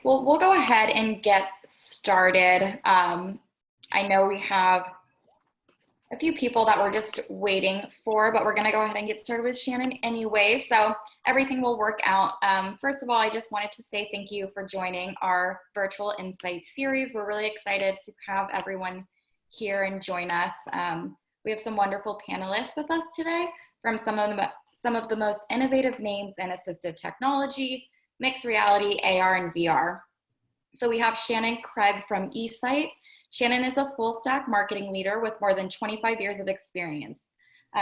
Well, we'll go ahead and get started. I know we have a few people that we're just waiting for, but we're going to go ahead and get started with Shannon anyway, so everything will work out. First of all, I just wanted to say thank you for joining our virtual eSight series. We're really excited to have everyone here and join us. We have some wonderful panelists with us today from some of the most innovative names in assistive technology, mixed reality, AR, and VR. So we have Shannon Craig from eSight. Shannon is a full stack marketing leader with more than 25 years of experience.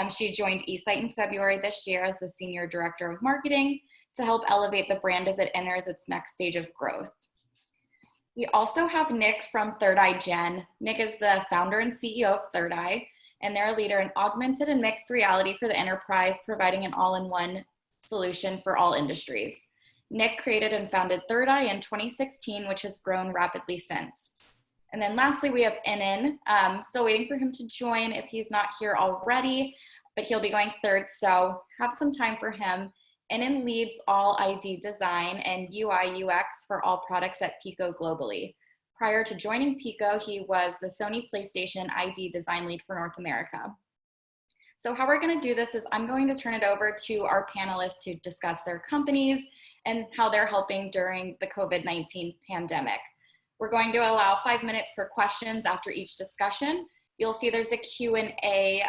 She joined eSight in February this year as the Senior Director of Marketing to help elevate the brand as it enters its next stage of growth. We also have Nick from ThirdEye Gen. Nick is the founder and CEO of ThirdEye, and they're a leader in augmented and mixed reality for the enterprise, providing an all-in-one solution for all industries. Nick created and founded ThirdEye in 2016, which has grown rapidly since. And then lastly, we have Inan. Still waiting for him to join if he's not here already, but he'll be going third, so have some time for him. Inan leads all ID design and UI UX for all products at Pico globally. Prior to joining Pico, he was the Sony PlayStation ID design lead for North America. So how we're going to do this is I'm going to turn it over to our panelists to discuss their companies and how they're helping during the COVID-19 pandemic. We're going to allow 5 minutes for questions after each discussion. You'll see there's a Q&A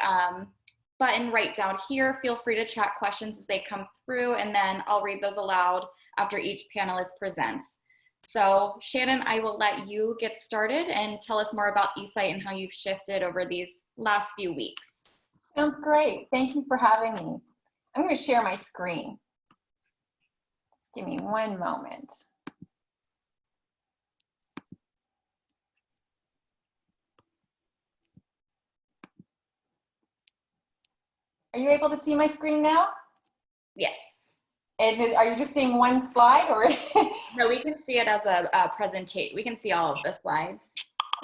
button right down here. Feel free to chat questions as they come through, and then I'll read those aloud after each panelist presents. So Shannon, I will let you get started and tell us more about eSight and how you've shifted over these last few weeks. Sounds great. Thank you for having me. I'm going to share my screen. Just give me one moment. Are you able to see my screen now? Yes. And are you just seeing one slide or? No, we can see it as a presentation. We can see all of the slides.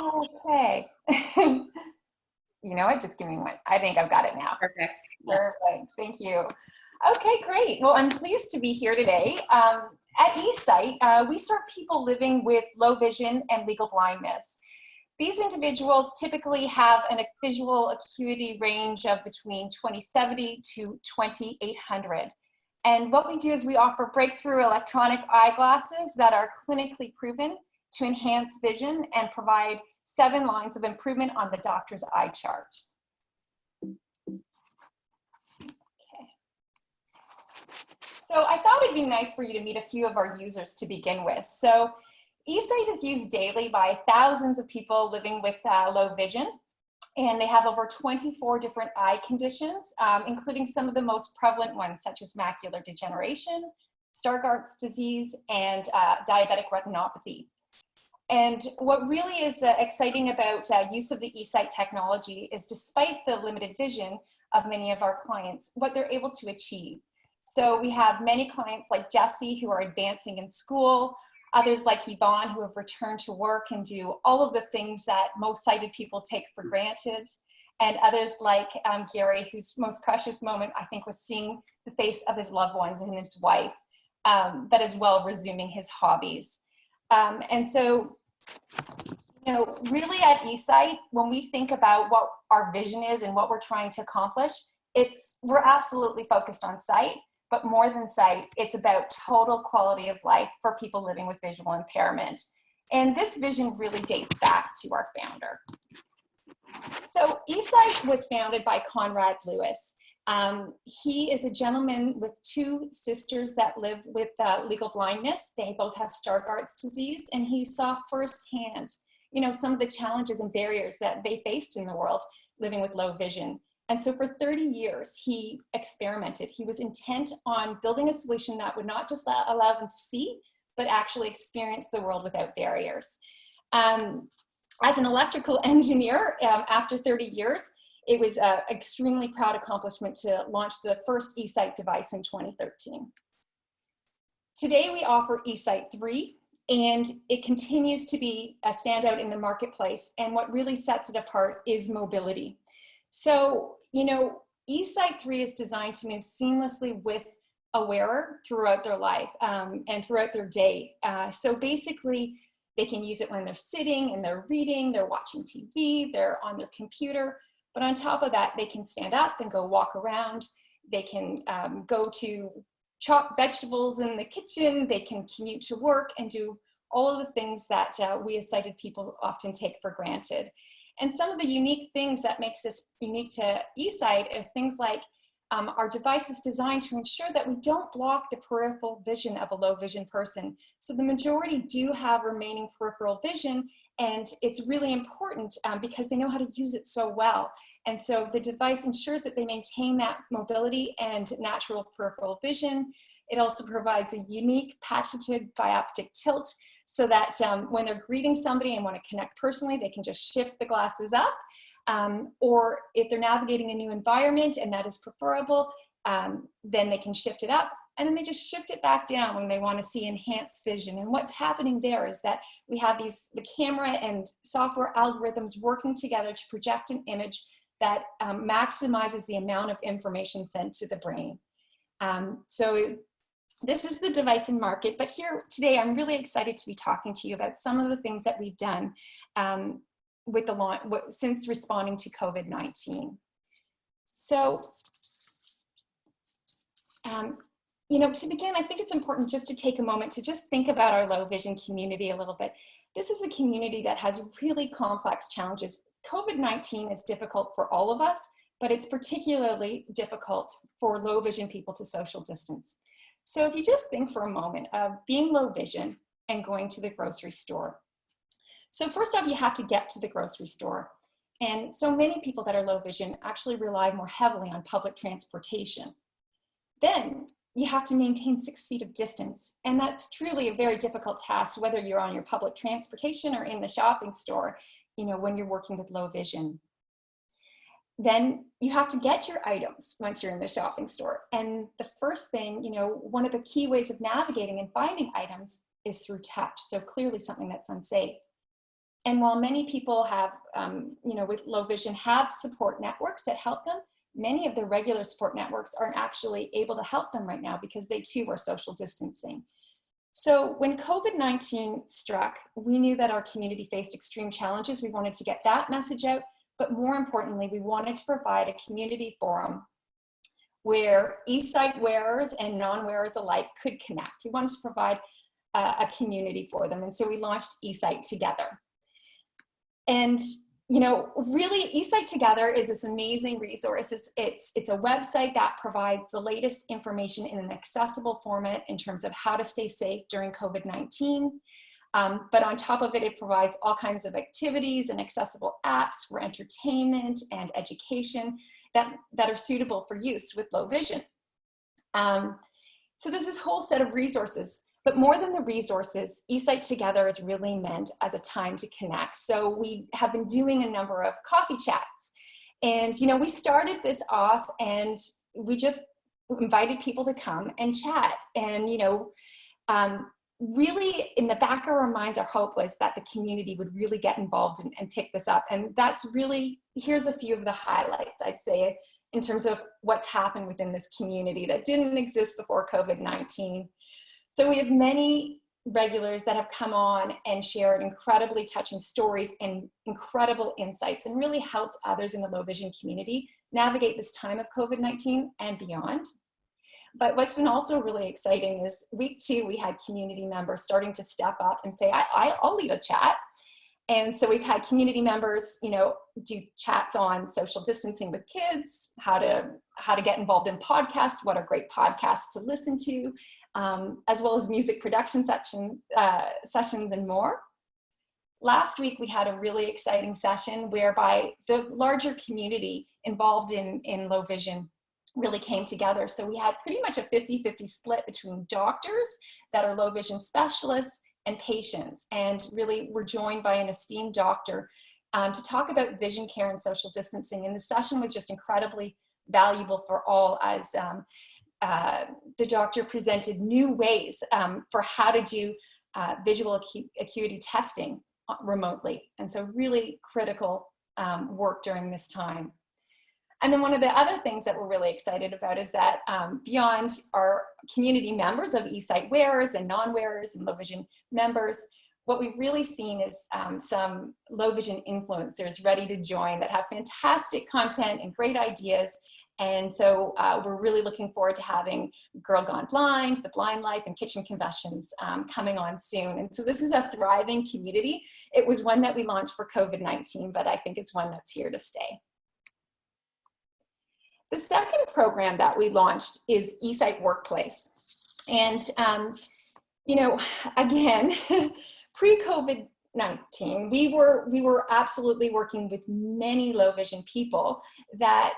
Okay. You know what? Just give me one. I think I've got it now. Perfect. Perfect. Thank you. Okay, great. Well, I'm pleased to be here today. At eSight, we serve people living with low vision and legal blindness. These individuals typically have a visual acuity range of between 2070 to 2800. And what we do is we offer breakthrough electronic eyeglasses that are clinically proven to enhance vision and provide 7 lines of improvement on the doctor's eye chart. Okay. So I thought it'd be nice for you to meet a few of our users to begin with. So eSight is used daily by thousands of people living with low vision, and they have over 24 different eye conditions, including some of the most prevalent ones, such as macular degeneration, Stargardt's disease, and diabetic retinopathy. And what really is exciting about use of the eSight technology is, despite the limited vision of many of our clients, what they're able to achieve. So we have many clients like Jesse who are advancing in school, others like Yvonne who have returned to work and do all of the things that most sighted people take for granted, and others like Gary, whose most precious moment I think was seeing the face of his loved ones and his wife, but as well resuming his hobbies. And so, you know, really at eSight, when we think about what our vision is and what we're trying to accomplish, we're absolutely focused on sight. But more than sight, it's about total quality of life for people living with visual impairment. And this vision really dates back to our founder. So eSight was founded by Conrad Lewis. He is a gentleman with 2 sisters that live with legal blindness. They both have Stargardt's disease, and he saw firsthand, you know, some of the challenges and barriers that they faced in the world living with low vision. And so for 30 years, he experimented. He was intent on building a solution that would not just allow them to see, but actually experience the world without barriers. As an electrical engineer, after 30 years, it was an extremely proud accomplishment to launch the first eSight device in 2013. Today, we offer eSight 3, and it continues to be a standout in the marketplace. And what really sets it apart is mobility. So, you know, eSight 3 is designed to move seamlessly with a wearer throughout their life and throughout their day. So basically, they can use it when they're sitting and they're reading, they're watching TV, they're on their computer. But on top of that, they can stand up and go walk around. They can go to chop vegetables in the kitchen. They can commute to work and do all of the things that we as sighted people often take for granted. And some of the unique things that makes this unique to eSight are things like our device is designed to ensure that we don't block the peripheral vision of a low vision person. So the majority do have remaining peripheral vision, and it's really important because they know how to use it so well. And so the device ensures that they maintain that mobility and natural peripheral vision. It also provides a unique patented bioptic tilt so that when they're greeting somebody and want to connect personally, they can just shift the glasses up. Or if they're navigating a new environment and that is preferable, then they can shift it up, and then they just shift it back down when they want to see enhanced vision. And what's happening there is that we have the camera and software algorithms working together to project an image that maximizes the amount of information sent to the brain. So this is the device in market, but here today I'm really excited to be talking to you about some of the things that we've done with the launch since responding to COVID-19. So, to begin, I think it's important just to take a moment to just think about our low vision community a little bit. This is a community that has really complex challenges. COVID-19 is difficult for all of us, but it's particularly difficult for low vision people to social distance. So if you just think for a moment of being low vision and going to the grocery store. So first off, you have to get to the grocery store. And so many people that are low vision actually rely more heavily on public transportation. Then you have to maintain 6 feet of distance. And that's truly a very difficult task, whether you're on your public transportation or in the shopping store, when you're working with low vision. Then you have to get your items once you're in the shopping store. And the first thing, one of the key ways of navigating and finding items is through touch. So clearly something that's unsafe. And while many people have, with low vision have support networks that help them, many of the regular support networks aren't actually able to help them right now because they too are social distancing. So when COVID-19 struck, we knew that our community faced extreme challenges. We wanted to get that message out, but more importantly, we wanted to provide a community forum where eSight wearers and non-wearers alike could connect. We wanted to provide a community for them. And so we launched eSight Together. And really, eSight Together is this amazing resource. It's a website that provides the latest information in an accessible format in terms of how to stay safe during COVID-19. But on top of it, it provides all kinds of activities and accessible apps for entertainment and education that are suitable for use with low vision. So there's this whole set of resources. But more than the resources, eSight Together is really meant as a time to connect. So we have been doing a number of coffee chats. And, we started this off and we just invited people to come and chat. And, really in the back of our minds, our hope was that the community would really get involved and pick this up. And that's really, here's a few of the highlights, I'd say, in terms of what's happened within this community that didn't exist before COVID-19. So we have many regulars that have come on and shared incredibly touching stories and incredible insights and really helped others in the low vision community navigate this time of COVID-19 and beyond. But what's been also really exciting is week 2, we had community members starting to step up and say, I'll lead a chat. And so we've had community members, do chats on social distancing with kids, how to get involved in podcasts, what are great podcasts to listen to, as well as music production sessions and more. Last week, we had a really exciting session whereby the larger community involved in low vision really came together. So we had pretty much a 50-50 split between doctors that are low vision specialists and patients. And really, we're joined by an esteemed doctor to talk about vision care and social distancing. And the session was just incredibly valuable for all as the doctor presented new ways for how to do visual acuity testing remotely. And so really critical work during this time. And then one of the other things that we're really excited about is that beyond our community members of eSight wearers and non-wearers and low vision members, what we've really seen is some low vision influencers ready to join that have fantastic content and great ideas. And so we're really looking forward to having Girl Gone Blind, The Blind Life, and Kitchen Confessions coming on soon. And so this is a thriving community. It was one that we launched for COVID-19, but I think it's one that's here to stay. The second program that we launched is eSight Workplace. And, you know, again, pre-COVID-19, we were absolutely working with many low vision people that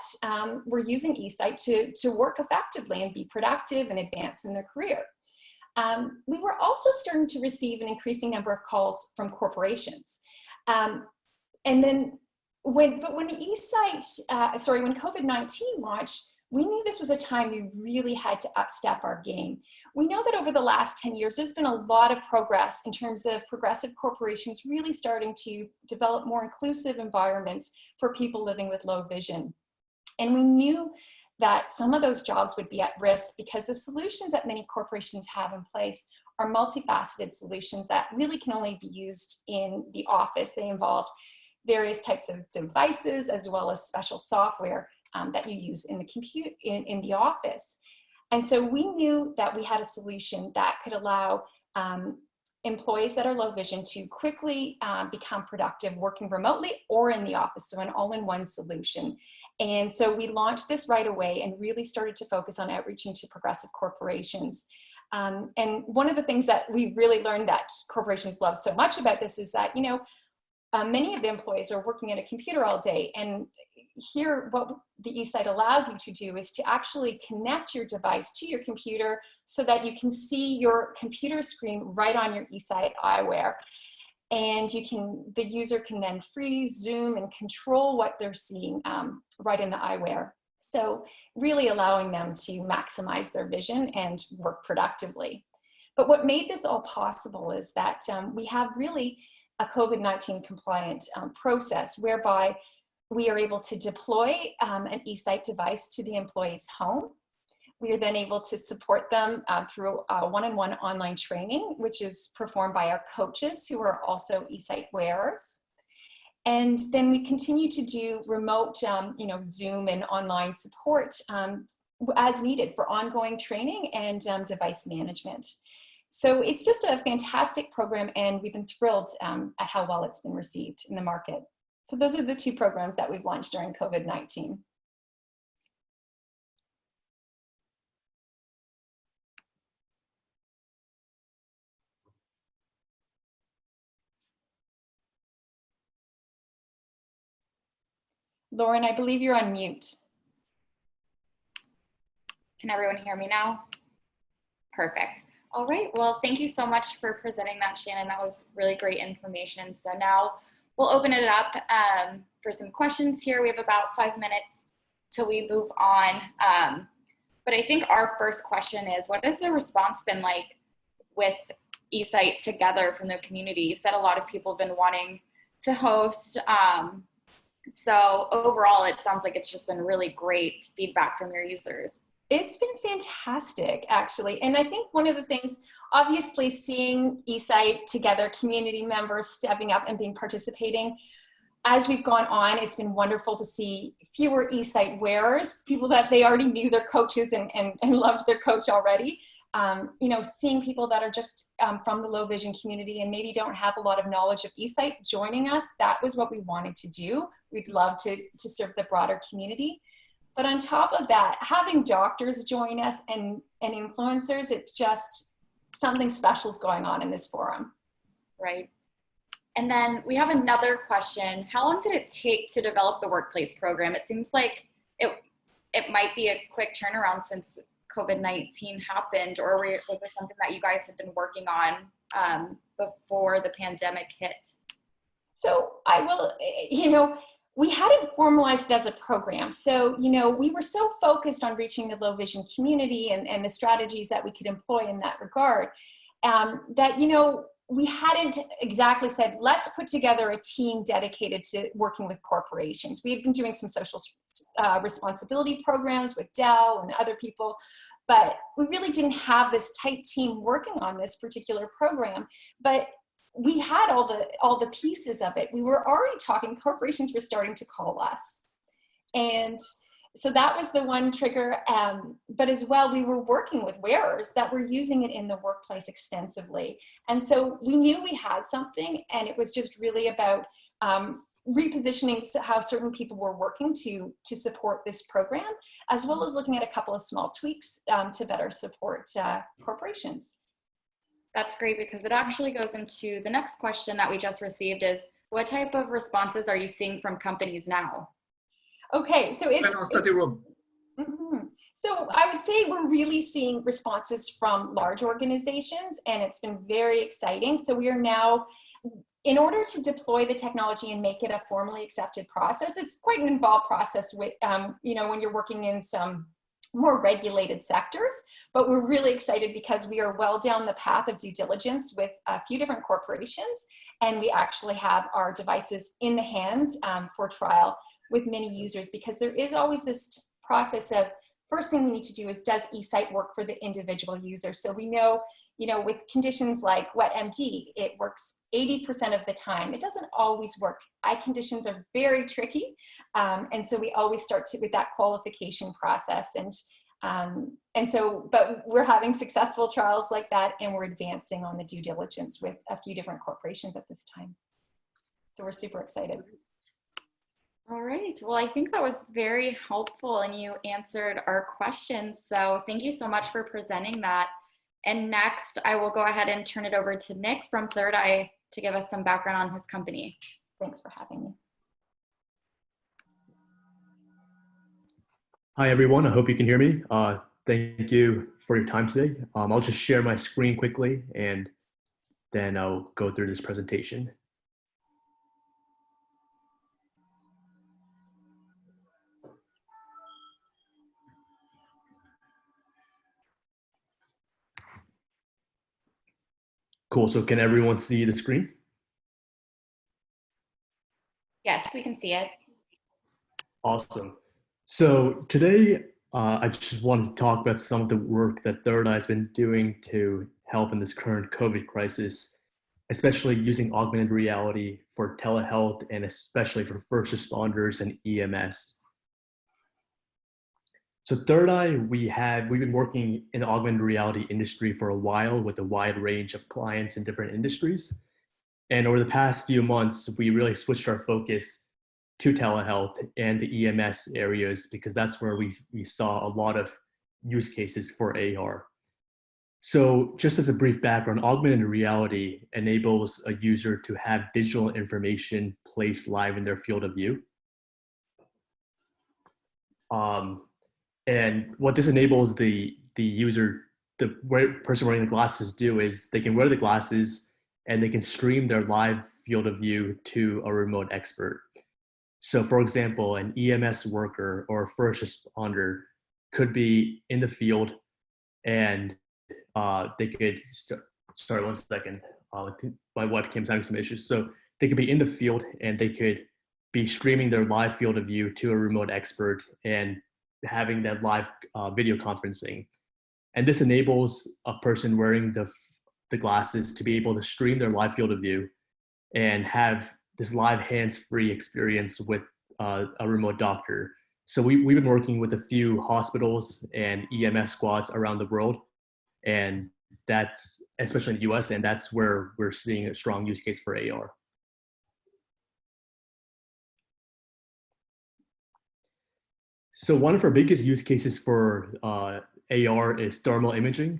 were using eSight to work effectively and be productive and advance in their career. We were also starting to receive an increasing number of calls from corporations. And then when COVID-19 launched, we knew this was a time we really had to upstep our game. We know that over the last 10 years, there's been a lot of progress in terms of progressive corporations really starting to develop more inclusive environments for people living with low vision. And we knew that some of those jobs would be at risk because the solutions that many corporations have in place are multifaceted solutions that really can only be used in the office. They involve various types of devices as well as special software that you use in the office. And so we knew that we had a solution that could allow employees that are low vision to quickly become productive working remotely or in the office, so an all-in-one solution. And so we launched this right away and really started to focus on outreaching to progressive corporations. And one of the things that we really learned that corporations love so much about this is that, you know, many of the employees are working at a computer all day, and here what the eSight allows you to do is to actually connect your device to your computer so that you can see your computer screen right on your eSight eyewear. And the user can then freeze, zoom, and control what they're seeing right in the eyewear. So really allowing them to maximize their vision and work productively. But what made this all possible is that we have really a COVID-19 compliant process whereby we are able to deploy an eSight device to the employee's home. We are then able to support them through one-on-one online training, which is performed by our coaches who are also eSight wearers. And then we continue to do remote, Zoom and online support as needed for ongoing training and device management. So it's just a fantastic program, and we've been thrilled at how well it's been received in the market. So those are the two programs that we've launched during COVID-19. Lauren, I believe you're on mute. Can everyone hear me now? Perfect. All right, well, thank you so much for presenting that, Shannon. That was really great information. So now we'll open it up for some questions here. We have about 5 minutes till we move on. But I think our first question is, what has the response been like with eSight together from the community? You said a lot of people have been wanting to host. So overall, it sounds like it's just been really great feedback from your users. It's been fantastic, actually. And I think one of the things, obviously seeing eSight together, community members stepping up and being participating, as we've gone on, it's been wonderful to see fewer eSight wearers, people that they already knew their coaches and loved their coach already. Seeing people that are just from the low vision community and maybe don't have a lot of knowledge of eSight joining us. That was what we wanted to do. We'd love to serve the broader community. But on top of that, having doctors join us and influencers, it's just something special is going on in this forum. Right. And then we have another question. How long did it take to develop the workplace program? It seems like it might be a quick turnaround since COVID-19 happened, or was it something that you guys had been working on before the pandemic hit? So I will, we hadn't formalized it as a program. So, we were so focused on reaching the low vision community and the strategies that we could employ in that regard, that, we hadn't exactly said, let's put together a team dedicated to working with corporations. We had been doing some social responsibility programs with Dell and other people, but we really didn't have this tight team working on this particular program. But we had all the pieces of it. We were already talking, corporations were starting to call us. And so that was the one trigger, but as well, we were working with wearers that were using it in the workplace extensively. And so we knew we had something, and it was just really about repositioning how certain people were working to support this program, as well as looking at a couple of small tweaks to better support corporations. That's great, because it actually goes into the next question that we just received is, what type of responses are you seeing from companies now? Okay, so it's room. Mm-hmm. So I would say we're really seeing responses from large organizations, and it's been very exciting. So we are now, in order to deploy the technology and make it a formally accepted process, it's quite an involved process with, you know, when you're working in some more regulated sectors, but we're really excited because we are well down the path of due diligence with a few different corporations, and we actually have our devices in the hands for trial with many users, because there is always this process of, first thing we need to do is, does eSight work for the individual user? So we know, you know, with conditions like wet MD, it works 80% of the time. It doesn't always work. Eye conditions are very tricky. And so we always start with that qualification process. And so, but we're having successful trials like that, and we're advancing on the due diligence with a few different corporations at this time. So we're super excited. All right. Well, I think that was very helpful, and you answered our questions. So thank you so much for presenting that. And next, I will go ahead and turn it over to Nick from ThirdEye to give us some background on his company. Thanks for having me. Hi, everyone. I hope you can hear me. Thank you for your time today. I'll just share my screen quickly, and then I'll go through this presentation. Cool. So can everyone see the screen? Yes, we can see it. Awesome. So today, I just wanted to talk about some of the work that ThirdEye has been doing to help in this current COVID crisis, especially using augmented reality for telehealth and especially for first responders and EMS. So ThirdEye, we've been working in the augmented reality industry for a while with a wide range of clients in different industries. And over the past few months, we really switched our focus to telehealth and the EMS areas, because that's where we saw a lot of use cases for AR. So just as a brief background, augmented reality enables a user to have digital information placed live in their field of view. And what this enables the user, the person wearing the glasses do is they can wear the glasses and they can stream their live field of view to a remote expert. So for example, an EMS worker or a first responder could be in the field, and they could sorry, 1 second. My webcam's having some issues. So they could be in the field and they could be streaming their live field of view to a remote expert and having that live video conferencing. And this enables a person wearing the glasses to be able to stream their live field of view and have this live hands-free experience with a remote doctor. So we've been working with a few hospitals and EMS squads around the world, and that's especially in the US, and that's where we're seeing a strong use case for AR. So one of our biggest use cases for AR is thermal imaging.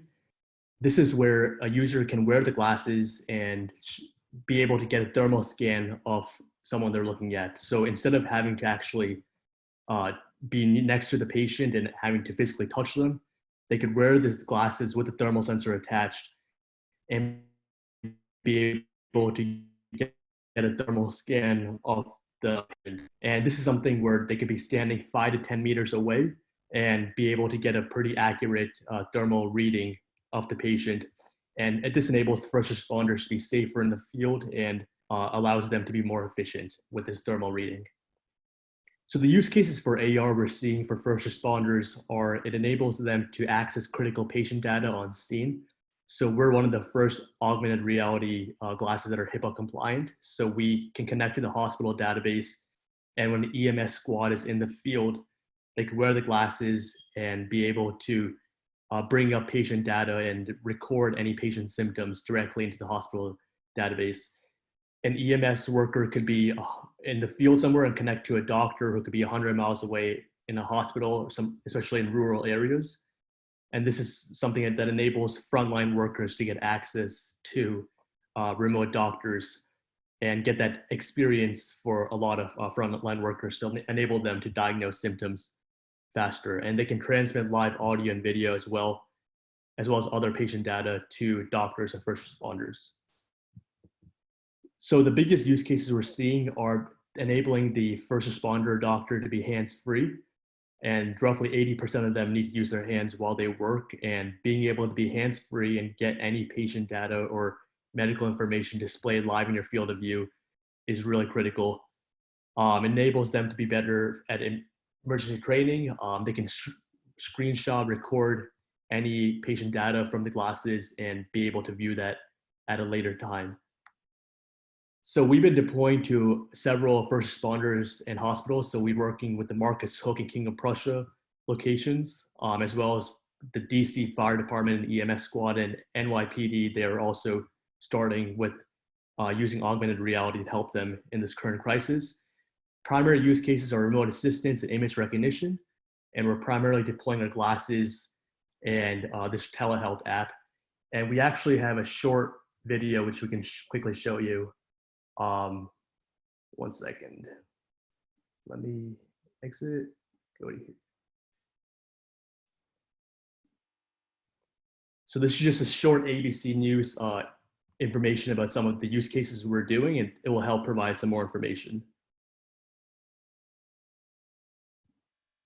This is where a user can wear the glasses and be able to get a thermal scan of someone they're looking at. So instead of having to actually be next to the patient and having to physically touch them, they could wear these glasses with a thermal sensor attached and be able to get a thermal scan of the patient. And this is something where they could be standing 5 to 10 meters away and be able to get a pretty accurate thermal reading of the patient. And this enables first responders to be safer in the field and allows them to be more efficient with this thermal reading. So the use cases for AR we're seeing for first responders are it enables them to access critical patient data on scene. So we're one of the first augmented reality glasses that are HIPAA compliant. So we can connect to the hospital database, and when the EMS squad is in the field, they can wear the glasses and be able to bring up patient data and record any patient symptoms directly into the hospital database. An EMS worker could be in the field somewhere and connect to a doctor who could be 100 miles away in a hospital, especially in rural areas. And this is something that enables frontline workers to get access to remote doctors and get that experience for a lot of frontline workers to enable them to diagnose symptoms faster. And they can transmit live audio and video as well as other patient data to doctors and first responders. So the biggest use cases we're seeing are enabling the first responder doctor to be hands-free, and roughly 80% of them need to use their hands while they work, and being able to be hands-free and get any patient data or medical information displayed live in your field of view is really critical. Enables them to be better at emergency training. They can screenshot, record any patient data from the glasses and be able to view that at a later time. So we've been deploying to several first responders and hospitals. So we're working with the Marcus Hook and King of Prussia locations, as well as the DC Fire Department and EMS Squad and NYPD. They're also starting with using augmented reality to help them in this current crisis. Primary use cases are remote assistance and image recognition. And we're primarily deploying our glasses and this telehealth app. And we actually have a short video, which we can quickly show you. 1 second. Let me exit, go to here. So this is just a short ABC News information about some of the use cases we're doing, and it will help provide some more information.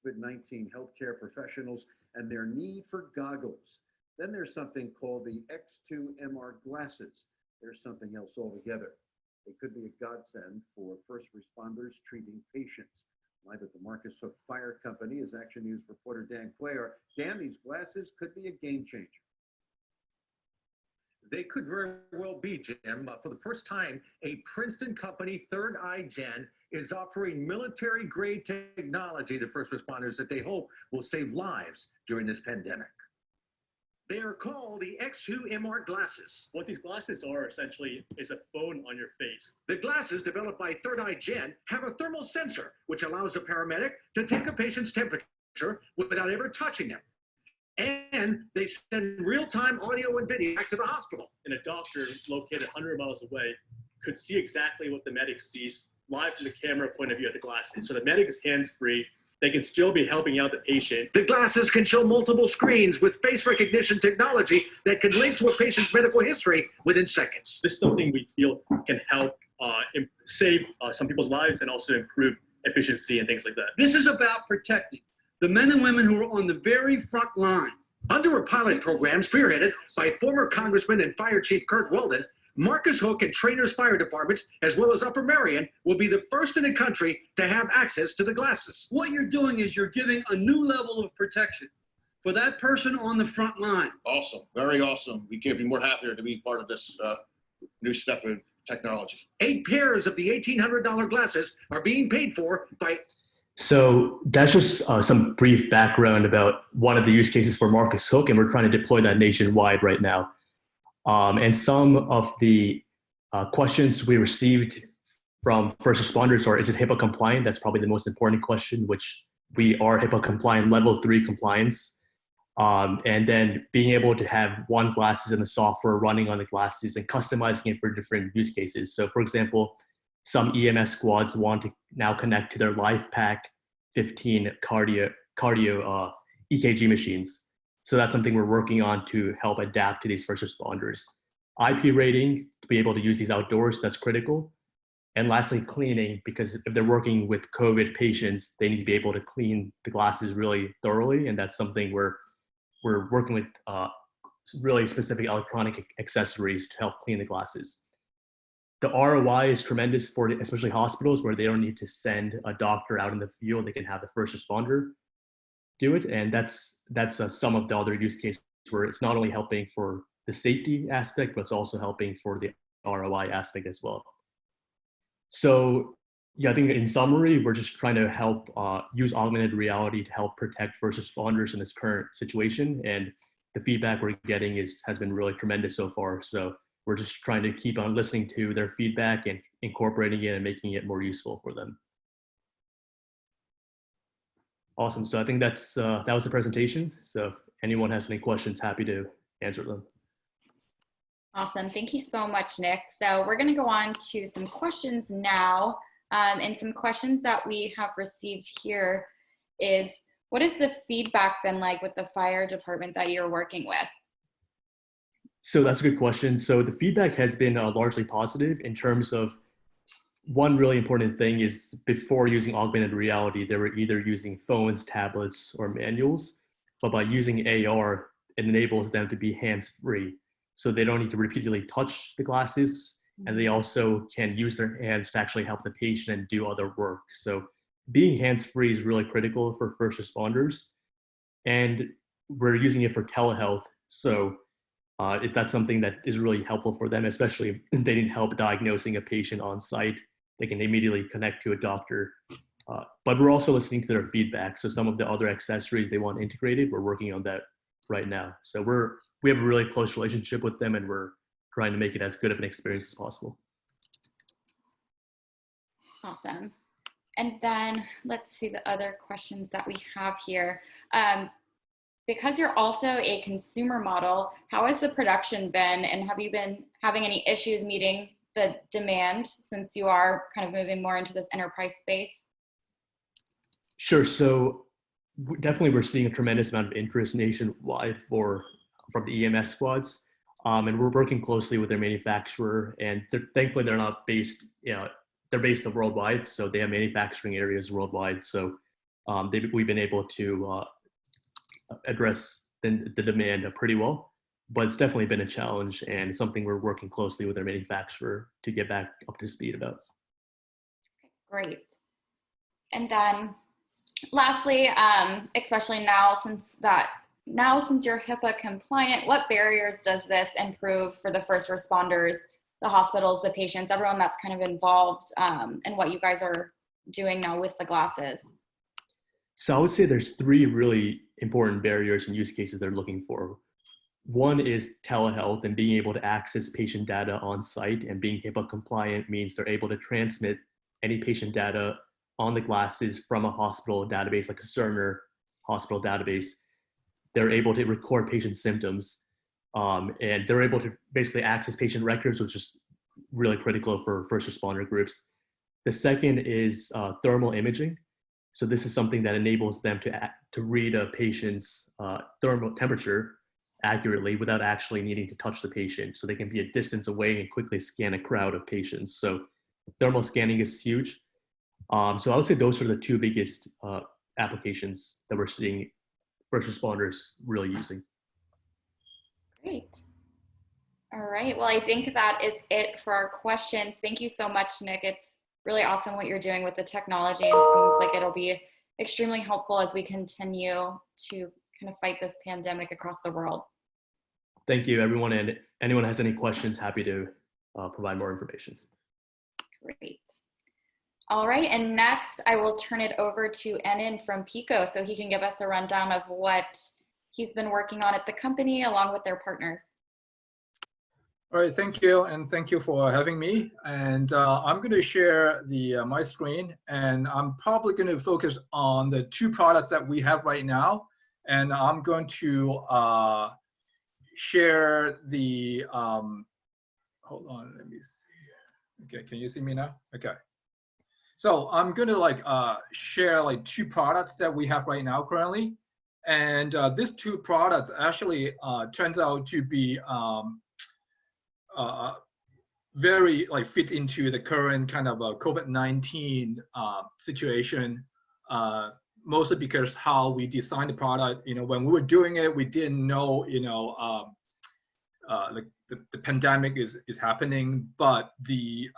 COVID-19 healthcare professionals and their need for goggles. Then there's something called the X2MR glasses. There's something else altogether. They could be a godsend for first responders treating patients. Live at the Marcus Hook Fire Company is Action News reporter Dan Cuellar. Dan, these glasses could be a game changer. They could very well be, Jim. For the first time, a Princeton company, ThirdEye Gen, is offering military-grade technology to first responders that they hope will save lives during this pandemic. They are called the X2MR glasses. What these glasses are essentially is a phone on your face. The glasses developed by ThirdEye Gen have a thermal sensor, which allows a paramedic to take a patient's temperature without ever touching them. And they send real-time audio and video back to the hospital. And a doctor located 100 miles away could see exactly what the medic sees live from the camera point of view of the glasses. So the medic is hands-free. They can still be helping out the patient. The glasses can show multiple screens with face recognition technology that can link to a patient's medical history within seconds. This is something we feel can help save some people's lives and also improve efficiency and things like that. This is about protecting the men and women who are on the very front line. Under a pilot program spearheaded by former Congressman and Fire Chief Kurt Weldon, Marcus Hook and Trainers Fire Departments, as well as Upper Merion, will be the first in the country to have access to the glasses. What you're doing is you're giving a new level of protection for that person on the front line. Awesome, very awesome. We can't be more happier to be part of this new step of technology. 8 pairs of the $1,800 glasses are being paid for by... So that's just some brief background about one of the use cases for Marcus Hook, and we're trying to deploy that nationwide right now. And some of the questions we received from first responders are, is it HIPAA compliant? That's probably the most important question, which we are HIPAA compliant, level 3 compliance. And then being able to have one glasses and the software running on the glasses and customizing it for different use cases. So for example, some EMS squads want to now connect to their LifePak 15 cardio EKG machines. So that's something we're working on to help adapt to these first responders. IP rating, to be able to use these outdoors, that's critical. And lastly, cleaning, because if they're working with COVID patients, they need to be able to clean the glasses really thoroughly. And that's something we're working with really specific electronic accessories to help clean the glasses. The ROI is tremendous for especially hospitals where they don't need to send a doctor out in the field. They can have the first responder do it. And that's some of the other use cases where it's not only helping for the safety aspect, but it's also helping for the ROI aspect as well. So yeah, I think in summary, we're just trying to help use augmented reality to help protect first responders in this current situation. And the feedback we're getting has been really tremendous so far. So we're just trying to keep on listening to their feedback and incorporating it and making it more useful for them. Awesome. So I think that was the presentation. So if anyone has any questions, happy to answer them. Awesome. Thank you so much, Nick. So we're going to go on to some questions now. And some questions that we have received here is, what has the feedback been like with the fire department that you're working with? So that's a good question. So the feedback has been largely positive in terms of, one really important thing is before using augmented reality, they were either using phones, tablets, or manuals, but by using AR, it enables them to be hands-free. So they don't need to repeatedly touch the glasses, and they also can use their hands to actually help the patient and do other work. So being hands-free is really critical for first responders. And we're using it for telehealth. So that's something that is really helpful for them, especially if they need help diagnosing a patient on site. They can immediately connect to a doctor. But we're also listening to their feedback. So some of the other accessories they want integrated, we're working on that right now. So we have a really close relationship with them, and we're trying to make it as good of an experience as possible. Awesome. And then let's see the other questions that we have here. Because you're also a consumer model, how has the production been, and have you been having any issues meeting the demand since you are kind of moving more into this enterprise space? Sure. So definitely we're seeing a tremendous amount of interest nationwide from the EMS squads. And we're working closely with their manufacturer, and thankfully they're not based, they're based worldwide. So they have manufacturing areas worldwide. So we've been able to address the demand pretty well, but it's definitely been a challenge and something we're working closely with our manufacturer to get back up to speed about. Great. And then lastly, especially now since you're HIPAA compliant, what barriers does this improve for the first responders, the hospitals, the patients, everyone that's kind of involved in what you guys are doing now with the glasses? So I would say there's three really important barriers and use cases they're looking for. One is telehealth and being able to access patient data on site, and being HIPAA compliant means they're able to transmit any patient data on the glasses from a hospital database like a Cerner hospital database. They're able to record patient symptoms, and they're able to basically access patient records, which is really critical for first responder groups. The second is thermal imaging. So this is something that enables them to read a patient's thermal temperature accurately without actually needing to touch the patient. So they can be a distance away and quickly scan a crowd of patients. So thermal scanning is huge. So I would say those are the two biggest applications that we're seeing first responders really using. Great. All right. Well, I think that is it for our questions. Thank you so much, Nick. It's really awesome what you're doing with the technology, and it seems like it'll be extremely helpful as we continue to kind of fight this pandemic across the world. Thank you, everyone. And if anyone has any questions, happy to provide more information. Great. All right. And next, I will turn it over to Enin from Pico so he can give us a rundown of what he's been working on at the company along with their partners. All right, thank you, and thank you for having me. And I'm going to share my screen, and I'm probably going to focus on the two products that we have right now. And I'm going to share the, hold on, let me see. Okay, can you see me now? Okay. So I'm going to share two products that we have right now currently. And these two products actually turns out to be very fit into the current kind of COVID-19 situation, mostly because how we designed the product. When we were doing it, we didn't know, the pandemic is happening, but the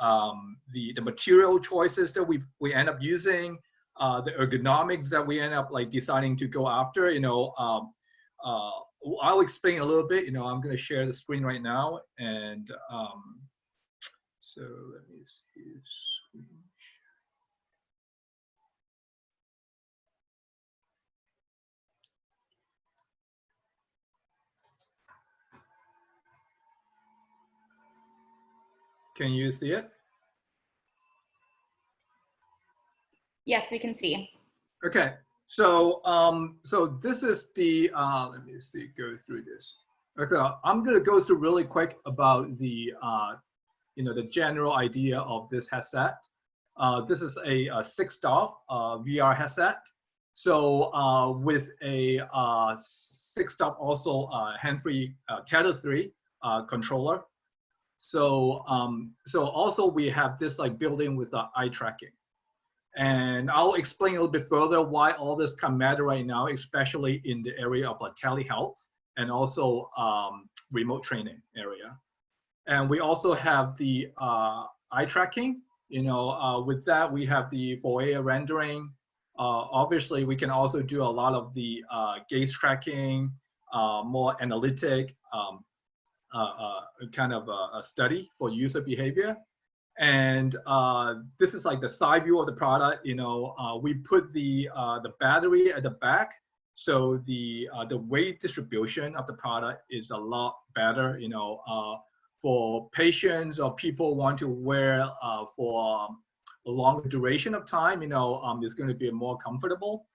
material choices that we end up using, the ergonomics that we end up like deciding to go after, I'll explain a little bit. I'm going to share the screen right now, and so let me see. Screen share. Can you see it? Yes, we can see. Okay, so so this is the let me see, go through this. Okay, I'm gonna go through really quick about the the general idea of this headset. This is a 6-stop VR headset. So with a 6-stop also hand-free tether-free controller. So so also we have this like built-in with eye tracking. And I'll explain a little bit further why all this can matter right now, especially in the area of telehealth and also remote training area. And we also have the eye tracking. With that, we have the Fourier rendering. Obviously, we can also do a lot of the gaze tracking, more analytic kind of a study for user behavior. And this is like the side view of the product. We put the battery at the back, so the weight distribution of the product is a lot better. For patients or people who want to wear for a longer duration of time, it's going to be more comfortable.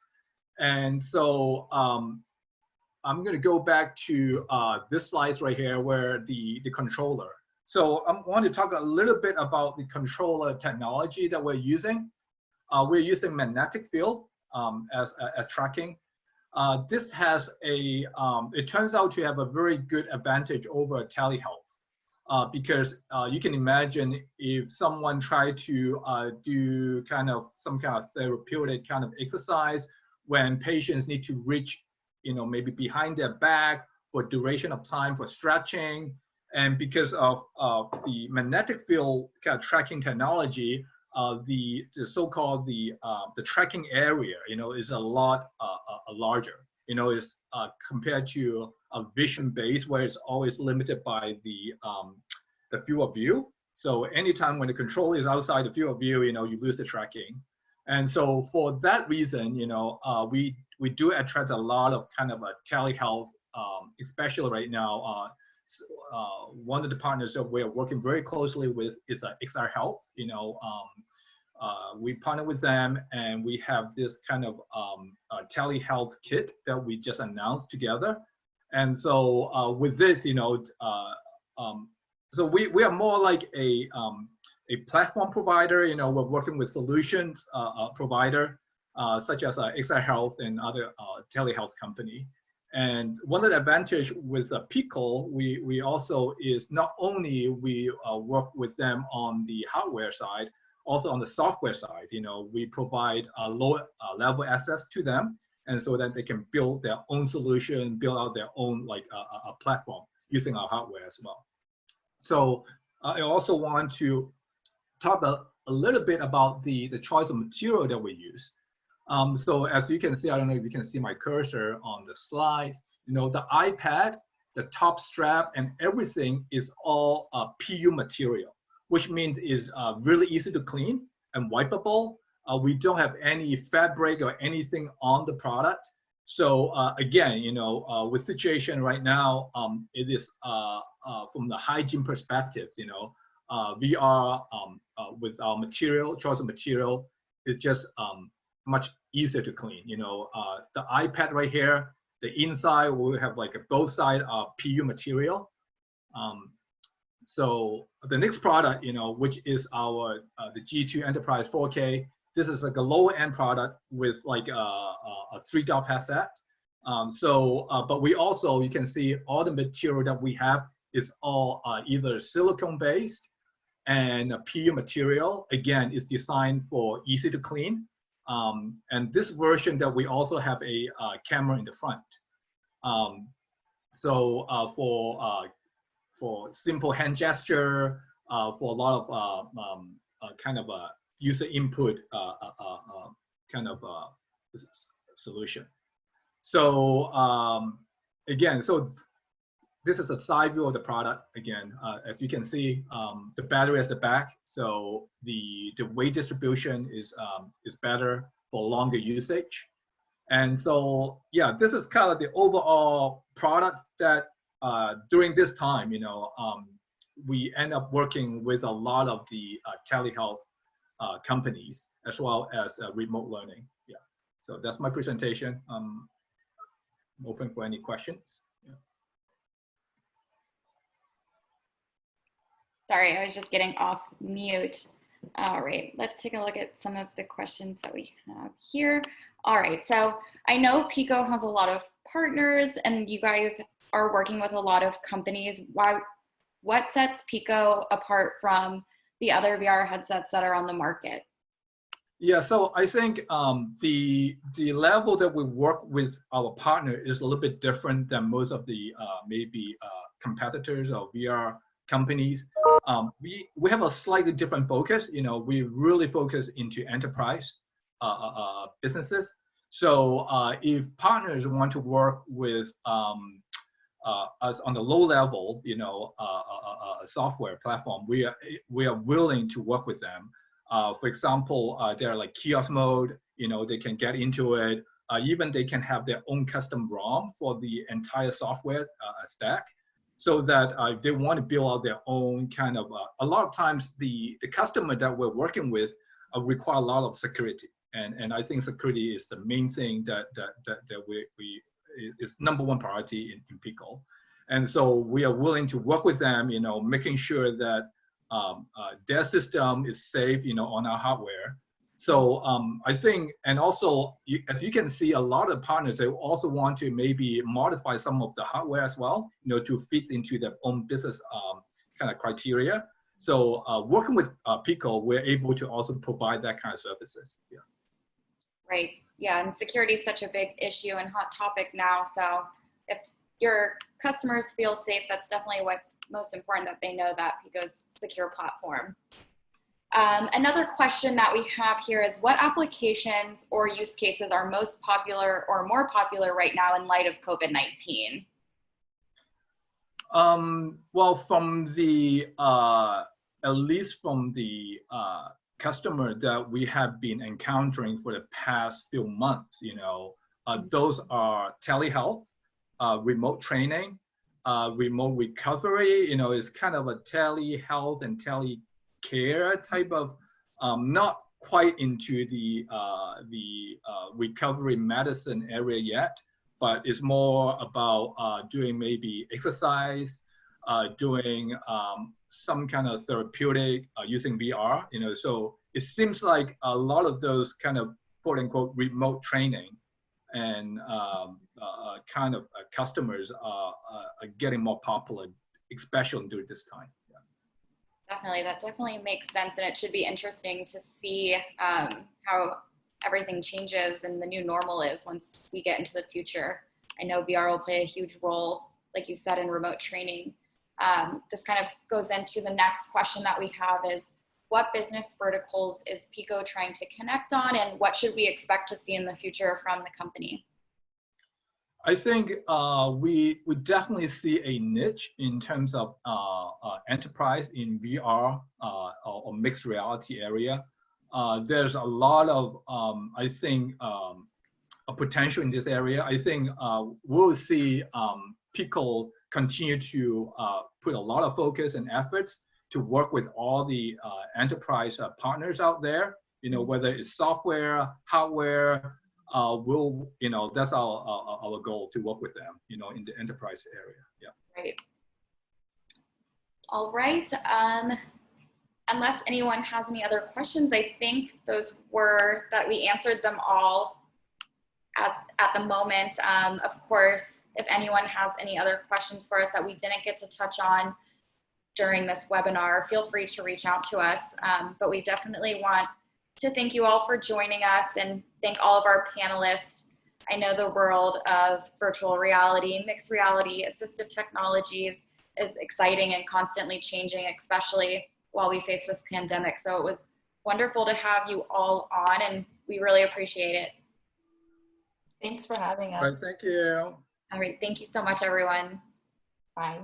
And so I'm going to go back to this slide right here, where the controller. So I want to talk a little bit about the controller technology that we're using. We're using magnetic field as tracking. This has it turns out to have a very good advantage over telehealth because you can imagine if someone tried to do some kind of therapeutic kind of exercise when patients need to reach, maybe behind their back for duration of time for stretching. And because of the magnetic field kind of tracking technology, the so-called the tracking area, is a lot larger. Is compared to a vision base where it's always limited by the field of view. So anytime when the controller is outside the field of view, you lose the tracking. And so for that reason, we do attract a lot of kind of a telehealth, especially right now. One of the partners that we're working very closely with is XR Health. We partner with them, and we have this kind of telehealth kit that we just announced together. And so with this, so we are more like a platform provider. We're working with solutions provider such as XR Health and other telehealth company. And one of the advantage with Pico, we also is not only we work with them on the hardware side, also on the software side. We provide a low level access to them, and so that they can build their own solution, build out their own like a platform using our hardware as well. So I also want to talk a little bit about the choice of material that we use. So as you can see, I don't know if you can see my cursor on the slide, the iPad, the top strap, and everything is all PU material, which means is really easy to clean and wipeable. We don't have any fabric or anything on the product. So again, with situation right now, it is from the hygiene perspective, we are with our material, choice of material, is just much easier to clean. The iPad right here, the inside will have like both sides are PU material. So the next product, which is our the G2 Enterprise 4K. This is like a lower end product with like a 3-dot headset. But we also, you can see all the material that we have is all either silicone based and PU material. Again, is designed for easy to clean. And this version that we also have a camera in the front. For for simple hand gesture, for a lot of kind of a user input kind of solution. So again, so this is a side view of the product. Again, as you can see, the battery is the back, so the weight distribution is better for longer usage. And so, yeah, this is kind of the overall products that during this time, we end up working with a lot of the telehealth companies as well as remote learning. Yeah, so that's my presentation. I'm open for any questions. Yeah. Sorry, I was just getting off mute. All right, let's take a look at some of the questions that we have here. All right, so I know Pico has a lot of partners and you guys are working with a lot of companies. What sets Pico apart from the other VR headsets that are on the market? Yeah, so I think the level that we work with our partner is a little bit different than most of the maybe competitors or VR companies. We have a slightly different focus. We really focus into enterprise businesses. So if partners want to work with us on the low level, software platform, we are willing to work with them. For example, they're like kiosk mode. They can get into it. Even they can have their own custom ROM for the entire software stack. So that if they want to build out their own kind of, a lot of times the customer that we're working with require a lot of security, and I think security is the main thing that we is number one priority in Pico, and so we are willing to work with them, making sure that their system is safe, on our hardware. So I think, and also, as you can see, a lot of partners, they also want to maybe modify some of the hardware as well, to fit into their own business kind of criteria. So working with Pico, we're able to also provide that kind of services. Yeah. Right. Yeah, and security is such a big issue and hot topic now. So if your customers feel safe, that's definitely what's most important, that they know that Pico's secure platform. Another question that we have here is, what applications or use cases are most popular or more popular right now in light of COVID-19? Well, from the, at least from the customer that we have been encountering for the past few months, those are telehealth, remote training, remote recovery. It's kind of a telehealth and telecare type of, not quite into the recovery medicine area yet, but it's more about doing maybe exercise, doing some kind of therapeutic using VR. So it seems like a lot of those kind of quote unquote remote training and kind of customers are getting more popular, especially during this time. Definitely, that definitely makes sense, and it should be interesting to see how everything changes and the new normal is once we get into the future. I know VR will play a huge role, like you said, in remote training. This kind of goes into the next question that we have is, what business verticals is Pico trying to connect on, and what should we expect to see in the future from the company? I think we definitely see a niche in terms of enterprise in VR or mixed reality area. There's a lot of, I think, a potential in this area. I think we'll see Pico continue to put a lot of focus and efforts to work with all the enterprise partners out there, whether it's software, hardware, that's our goal, to work with them, in the enterprise area. Yeah. Right. All right. Unless anyone has any other questions, I think those were that we answered them all as at the moment. Of course, if anyone has any other questions for us that we didn't get to touch on during this webinar, feel free to reach out to us. But we definitely want to thank you all for joining us and thank all of our panelists. I know the world of virtual reality, mixed reality, assistive technologies is exciting and constantly changing, especially while we face this pandemic. So it was wonderful to have you all on, and we really appreciate it. Thanks for having All us. right, thank you. All right, thank you so much, everyone. Bye.